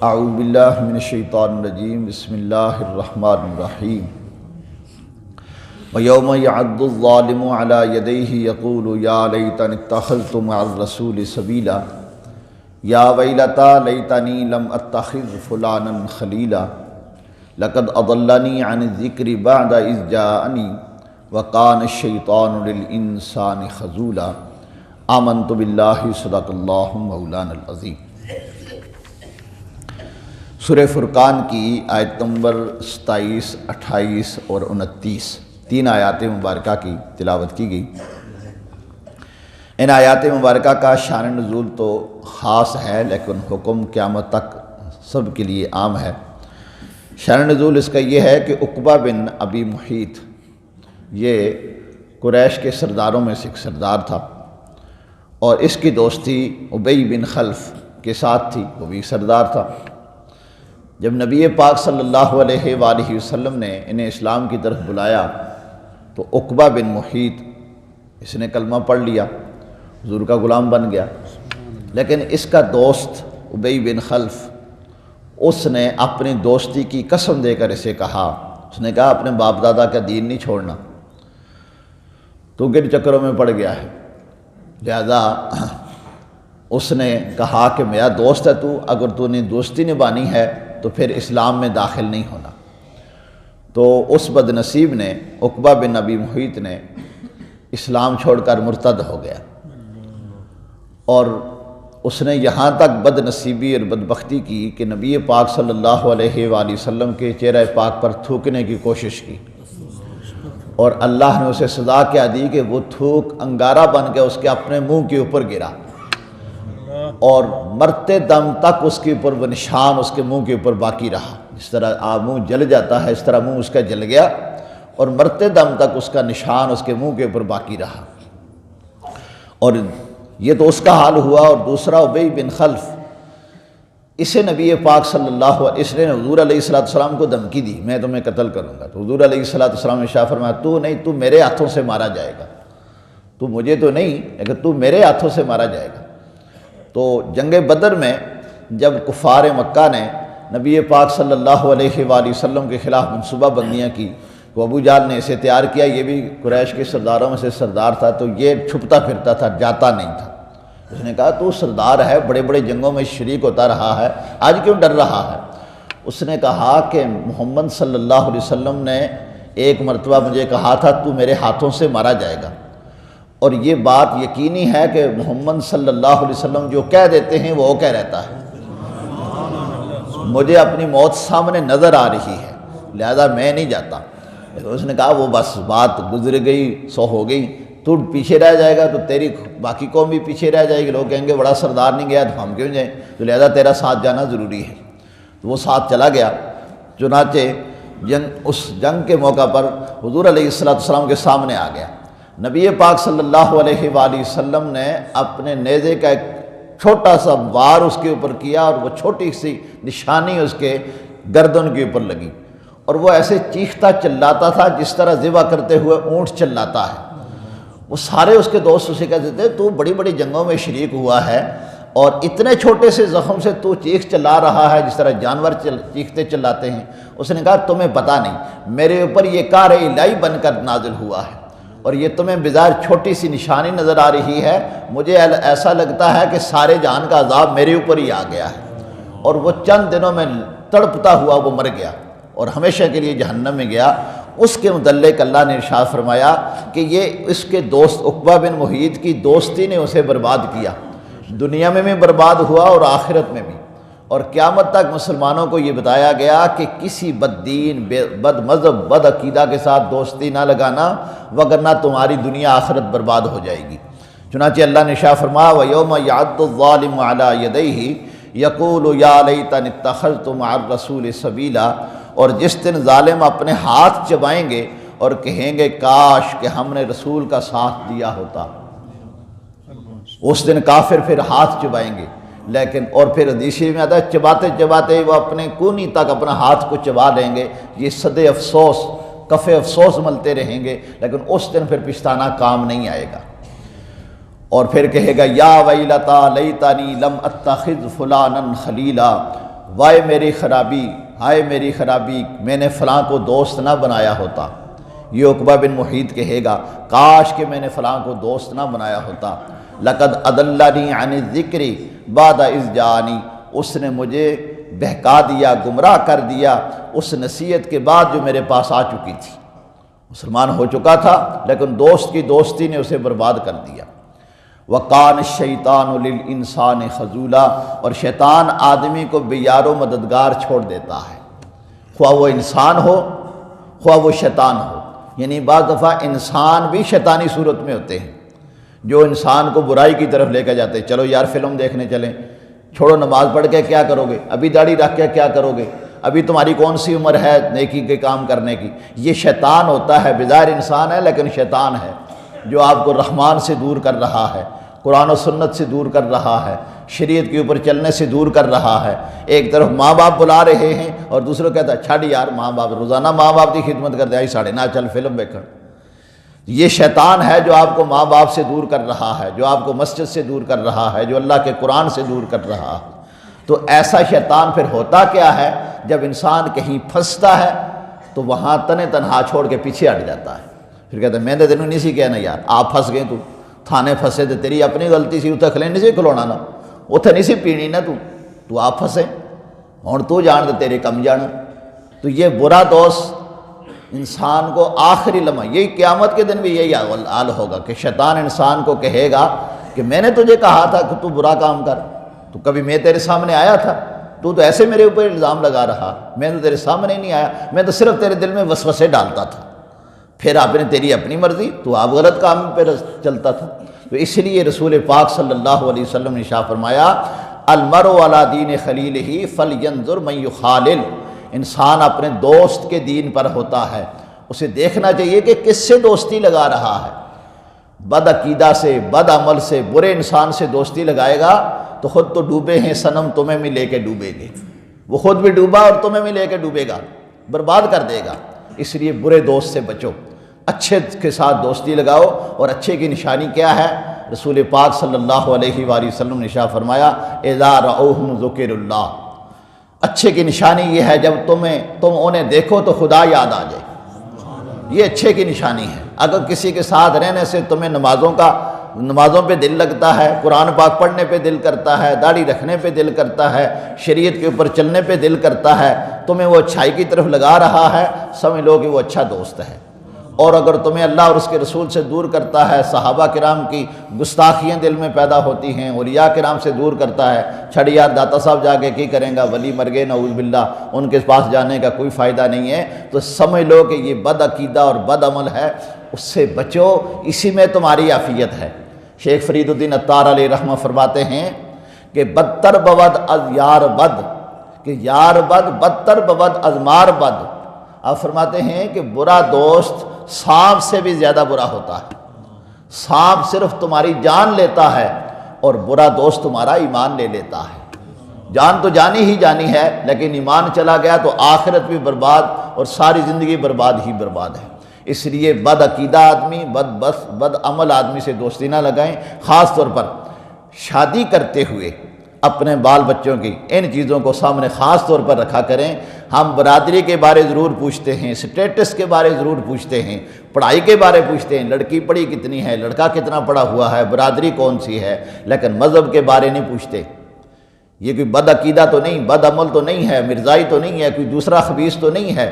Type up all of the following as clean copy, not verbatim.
اعوذ باللہ من الشیطان الرجیم بسم اللہ الرحمن الرحیم وَيَوْمَ يَعَضُّ الظَّالِمُ عَلَى يَدَيْهِ يَقُولُ يَا لَيْتَنِي اتَّخَذْتُ مَعَ الرَّسُولِ سَبِيلًا يَا وَيْلَتَى لَيْتَنِي لَمْ أَتَّخِذْ فُلَانًا خَلِيلًا لَقَدْ أَضَلَّنِي عَنِ الذِّكْرِ بَعْدَ إِذْ جَاءَنِي وَكَانَ الشَّيْطَانُ لِلْإِنسَانِ خَذُولًا آمنت باللہ صدق اللہ مولانا العظیم۔ سورہ فرقان کی آیت نمبر 27، 28 اور 29 تین آیات مبارکہ کی تلاوت کی گئی۔ ان آیات مبارکہ کا شان نزول تو خاص ہے، لیکن حکم قیامت تک سب کے لیے عام ہے۔ شان نزول اس کا یہ ہے کہ عقبہ بن ابی محیط یہ قریش کے سرداروں میں سے ایک سردار تھا، اور اس کی دوستی ابی بن خلف کے ساتھ تھی، وہ بھی سردار تھا۔ جب نبی پاک صلی اللہ علیہ وآلہ وسلم نے انہیں اسلام کی طرف بلایا تو عقبہ بن محیط اس نے کلمہ پڑھ لیا، حضور کا غلام بن گیا۔ لیکن اس کا دوست ابی بن خلف، اس نے اپنی دوستی کی قسم دے کر اسے کہا، اس نے کہا اپنے باپ دادا کا دین نہیں چھوڑنا، تو کن چکروں میں پڑ گیا ہے۔ لہذا اس نے کہا کہ میرا دوست ہے تو، اگر تو نے دوستی نبھانی ہے تو پھر اسلام میں داخل نہیں ہونا۔ تو اس بد نصیب نے، عقبہ بن ابی محیط نے اسلام چھوڑ کر مرتد ہو گیا، اور اس نے یہاں تک بد نصیبی اور بدبختی کی کہ نبی پاک صلی اللہ علیہ وآلہ وسلم کے چہرہ پاک پر تھوکنے کی کوشش کی، اور اللہ نے اسے سزا کیا دی کہ وہ تھوک انگارہ بن کے اس کے اپنے منہ کے اوپر گرا، اور مرتے دم تک اس کے اوپر وہ نشان اس کے منہ کے اوپر باقی رہا۔ جس طرح منہ جل جاتا ہے، اس طرح منہ اس کا جل گیا، اور مرتے دم تک اس کا نشان اس کے منہ کے اوپر باقی رہا۔ اور یہ تو اس کا حال ہوا، اور دوسرا ابی بن خلف، اسے نبی پاک صلی اللہ علیہ وسلم، اس نے حضور علیہ السلام کو دھمکی دی، میں تمہیں قتل کروں گا۔ تو حضور علیہ السلام نے ارشاد فرمایا تو نہیں، تو میرے ہاتھوں سے مارا جائے گا، تو مجھے تو نہیں لیکن تو میرے ہاتھوں سے مارا جائے گا۔ تو جنگ بدر میں جب کفار مکہ نے نبی پاک صلی اللہ علیہ وآلہ وسلم کے خلاف منصوبہ بندیاں کی، تو ابو جہل نے اسے تیار کیا، یہ بھی قریش کے سرداروں میں سے سردار تھا، تو یہ چھپتا پھرتا تھا، جاتا نہیں تھا۔ اس نے کہا تو سردار ہے، بڑے بڑے جنگوں میں شریک ہوتا رہا ہے، آج کیوں ڈر رہا ہے؟ اس نے کہا کہ محمد صلی اللہ علیہ وسلم نے ایک مرتبہ مجھے کہا تھا تو میرے ہاتھوں سے مارا جائے گا، اور یہ بات یقینی ہے کہ محمد صلی اللہ علیہ وسلم جو کہہ دیتے ہیں وہ کہہ رہتا ہے، مجھے اپنی موت سامنے نظر آ رہی ہے، لہذا میں نہیں جاتا۔ اس نے کہا وہ بس بات گزر گئی، سو ہو گئی، تو پیچھے رہ جائے گا تو تیری باقی قوم بھی پیچھے رہ جائے گی، لوگ کہیں گے بڑا سردار نہیں گیا تو ہم کیوں جائیں، تو لہذا تیرا ساتھ جانا ضروری ہے۔ تو وہ ساتھ چلا گیا۔ چنانچہ اس جنگ کے موقع پر حضور علیہ السلام کے سامنے آ گیا۔ نبی پاک صلی اللہ علیہ وآلہ وسلم نے اپنے نیزے کا ایک چھوٹا سا وار اس کے اوپر کیا، اور وہ چھوٹی سی نشانی اس کے گردن کے اوپر لگی، اور وہ ایسے چیختا چلاتا تھا جس طرح ذبح کرتے ہوئے اونٹ چلاتا ہے۔ وہ سارے اس کے دوست اسے کہتے تھے تو بڑی بڑی جنگوں میں شریک ہوا ہے، اور اتنے چھوٹے سے زخم سے تو چیخ چلا رہا ہے جس طرح جانور چیختے چلاتے ہیں۔ اس نے کہا تمہیں پتہ نہیں، میرے اوپر یہ کار الہی بن کر نازل ہوا ہے، اور یہ تمہیں بظاہر چھوٹی سی نشانی نظر آ رہی ہے، مجھے ایسا لگتا ہے کہ سارے جہان کا عذاب میرے اوپر ہی آ گیا ہے۔ اور وہ چند دنوں میں تڑپتا ہوا وہ مر گیا، اور ہمیشہ کے لیے جہنم میں گیا۔ اس کے متعلق اللہ نے ارشاد فرمایا کہ یہ اس کے دوست عقبہ بن محیط کی دوستی نے اسے برباد کیا، دنیا میں بھی برباد ہوا اور آخرت میں بھی۔ اور قیامت تک مسلمانوں کو یہ بتایا گیا کہ کسی بد دین، بد مذہب، بد عقیدہ کے ساتھ دوستی نہ لگانا، وگرنہ تمہاری دنیا آخرت برباد ہو جائے گی۔ چنانچہ اللہ نے ارشاد فرمایا وَيَوْمَ يَعَضُّ الظَّالِمُ عَلَى يَدَيْهِ يَقُولُ يَا لَيْتَنِي اتَّخَذْتُ مَعَ الرَّسُولِ سَبِيلًا، اور جس دن ظالم اپنے ہاتھ چبائیں گے اور کہیں گے کاش کہ ہم نے رسول کا ساتھ دیا ہوتا۔ اس دن کافر پھر ہاتھ چبائیں گے، لیکن اور پھر حدیث میں آتا ہے چباتے چباتے وہ اپنے کونی تک اپنا ہاتھ کو چبا لیں گے، یہ صد افسوس، کف افسوس ملتے رہیں گے، لیکن اس دن پھر پچھتانا کام نہیں آئے گا۔ اور پھر کہے گا یا ویلتا لیتنی لم اتخذ فلانا خلیلا، وائے میری خرابی، ہائے میری خرابی، میں نے فلاں کو دوست نہ بنایا ہوتا۔ یہ عقبہ بن محیط کہے گا کاش کہ میں نے فلاں کو دوست نہ بنایا ہوتا۔ لقد اضلنی عن الذکر بعد اذ جاءنی، اس نے مجھے بہکا دیا، گمراہ کر دیا اس نصیحت کے بعد جو میرے پاس آ چکی تھی۔ مسلمان ہو چکا تھا لیکن دوست کی دوستی نے اسے برباد کر دیا۔ وَقَانَ الشَّيْطَانُ لِلْإِنسَانِ خَذُولًا، اور شیطان آدمی کو بے یار و مددگار چھوڑ دیتا ہے، خواہ وہ انسان ہو خواہ وہ شیطان ہو۔ یعنی بعض دفعہ انسان بھی شیطانی صورت میں ہوتے ہیں جو انسان کو برائی کی طرف لے کے جاتے ہیں۔ چلو یار فلم دیکھنے چلیں، چھوڑو نماز پڑھ کے کیا کرو گے، ابھی داڑھی رکھ کے کیا کرو گے، ابھی تمہاری کون سی عمر ہے نیکی کے کام کرنے کی۔ یہ شیطان ہوتا ہے، بظاہر انسان ہے لیکن شیطان ہے جو آپ کو رحمان سے دور کر رہا ہے، قرآن و سنت سے دور کر رہا ہے، شریعت کے اوپر چلنے سے دور کر رہا ہے۔ ایک طرف ماں باپ بلا رہے ہیں اور دوسرا کہتا ہے چھاڑ یار ماں باپ، روزانہ ماں باپ کی خدمت کرتے آئی ساڑھے نہ چل فلم دیکھن۔ یہ شیطان ہے جو آپ کو ماں باپ سے دور کر رہا ہے، جو آپ کو مسجد سے دور کر رہا ہے، جو اللہ کے قرآن سے دور کر رہا ہے۔ تو ایسا شیطان پھر ہوتا کیا ہے، جب انسان کہیں پھنستا ہے تو وہاں تنے تنہا چھوڑ کے پیچھے ہٹ جاتا ہے، پھر کہتا ہے میں نے تینوں نہیں سی کہنا یار، آپ پھنس گئے، تو تھانے پھنسے تو تیری اپنی غلطی سی، اتنے کھلے نہیں سی کھلونا نا، اتنے نہیں سی پینی نا، تو آپ پھنسے ہوں تو جان دے تیرے کم جانا۔ تو یہ برا دوست انسان کو آخری لمحہ، یہی قیامت کے دن بھی یہی حال ہوگا کہ شیطان انسان کو کہے گا کہ میں نے تجھے کہا تھا کہ تو برا کام کر، تو کبھی میں تیرے سامنے آیا تھا، تو ایسے میرے اوپر الزام لگا رہا، میں تو تیرے سامنے نہیں آیا، میں تو صرف تیرے دل میں وسوسے ڈالتا تھا، پھر آپ نے تیری اپنی مرضی، تو آپ غلط کام پہ چلتا تھا۔ تو اس لیے رسول پاک صلی اللہ علیہ وسلم نے ارشاد فرمایا المرء علی دین خلیلہ فلینظر من یخالل، انسان اپنے دوست کے دین پر ہوتا ہے، اسے دیکھنا چاہیے کہ کس سے دوستی لگا رہا ہے۔ بد عقیدہ سے، بد عمل سے، برے انسان سے دوستی لگائے گا تو خود تو ڈوبے ہیں صنم، تمہیں بھی لے کے ڈوبے گے، وہ خود بھی ڈوبا اور تمہیں بھی لے کے ڈوبے گا، برباد کر دے گا۔ اس لیے برے دوست سے بچو، اچھے کے ساتھ دوستی لگاؤ۔ اور اچھے کی نشانی کیا ہے؟ رسول پاک صلی اللہ علیہ وآلہ وسلم نے ارشاد فرمایا اذا رأوہم ذکر اللہ، اچھے کی نشانی یہ ہے جب تم انہیں دیکھو تو خدا یاد آ جائے، یہ اچھے کی نشانی ہے۔ اگر کسی کے ساتھ رہنے سے تمہیں نمازوں پہ دل لگتا ہے، قرآن پاک پڑھنے پہ دل کرتا ہے، داڑھی رکھنے پہ دل کرتا ہے، شریعت کے اوپر چلنے پہ دل کرتا ہے، تمہیں وہ اچھائی کی طرف لگا رہا ہے، سمجھ لو کہ وہ اچھا دوست ہے۔ اور اگر تمہیں اللہ اور اس کے رسول سے دور کرتا ہے، صحابہ کرام کی گستاخیاں دل میں پیدا ہوتی ہیں، اولیاء کرام سے دور کرتا ہے، چھڑ یار داتا صاحب جا کے کی کریں گا، ولی مر گئے نعوذ باللہ، ان کے پاس جانے کا کوئی فائدہ نہیں ہے، تو سمجھ لو کہ یہ بد عقیدہ اور بد عمل ہے، اس سے بچو، اسی میں تمہاری عافیت ہے۔ شیخ فرید الدین عطار علیہ رحمہ فرماتے ہیں کہ بدتر بود از یار بد، کہ یار بد بدتر بود از مار بد۔ آپ فرماتے ہیں کہ برا دوست سانپ سے بھی زیادہ برا ہوتا ہے، سانپ صرف تمہاری جان لیتا ہے اور برا دوست تمہارا ایمان لے لیتا ہے۔ جان تو جانی ہی جانی ہے لیکن ایمان چلا گیا تو آخرت بھی برباد اور ساری زندگی برباد ہی برباد ہے۔ اس لیے بد عقیدہ آدمی، بد عمل آدمی سے دوستی نہ لگائیں، خاص طور پر شادی کرتے ہوئے اپنے بال بچوں کی ان چیزوں کو سامنے خاص طور پر رکھا کریں۔ ہم برادری کے بارے ضرور پوچھتے ہیں، سٹیٹس کے بارے ضرور پوچھتے ہیں، پڑھائی کے بارے پوچھتے ہیں، لڑکی پڑھی کتنی ہے، لڑکا کتنا پڑھا ہوا ہے، برادری کون سی ہے، لیکن مذہب کے بارے نہیں پوچھتے۔ یہ کوئی بد عقیدہ تو نہیں، بد عمل تو نہیں ہے، مرزائی تو نہیں ہے، کوئی دوسرا خبیث تو نہیں ہے۔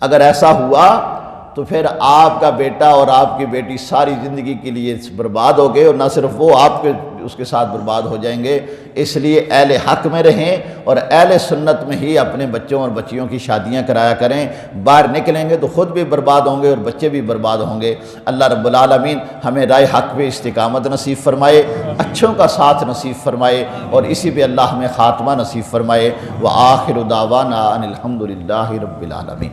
اگر ایسا ہوا تو پھر آپ کا بیٹا اور آپ کی بیٹی ساری زندگی کے لیے برباد ہو گئے، اور نہ صرف وہ آپ کے اس کے ساتھ برباد ہو جائیں گے۔ اس لیے اہل حق میں رہیں اور اہل سنت میں ہی اپنے بچوں اور بچیوں کی شادیاں کرایا کریں۔ باہر نکلیں گے تو خود بھی برباد ہوں گے اور بچے بھی برباد ہوں گے۔ اللہ رب العالمین ہمیں رائے حق پہ استقامت نصیب فرمائے، اچھوں کا ساتھ نصیب فرمائے، اور اسی پہ اللہ ہمیں خاتمہ نصیب فرمائے۔ وآخر دعوانا ان الحمد للہ رب العالمین۔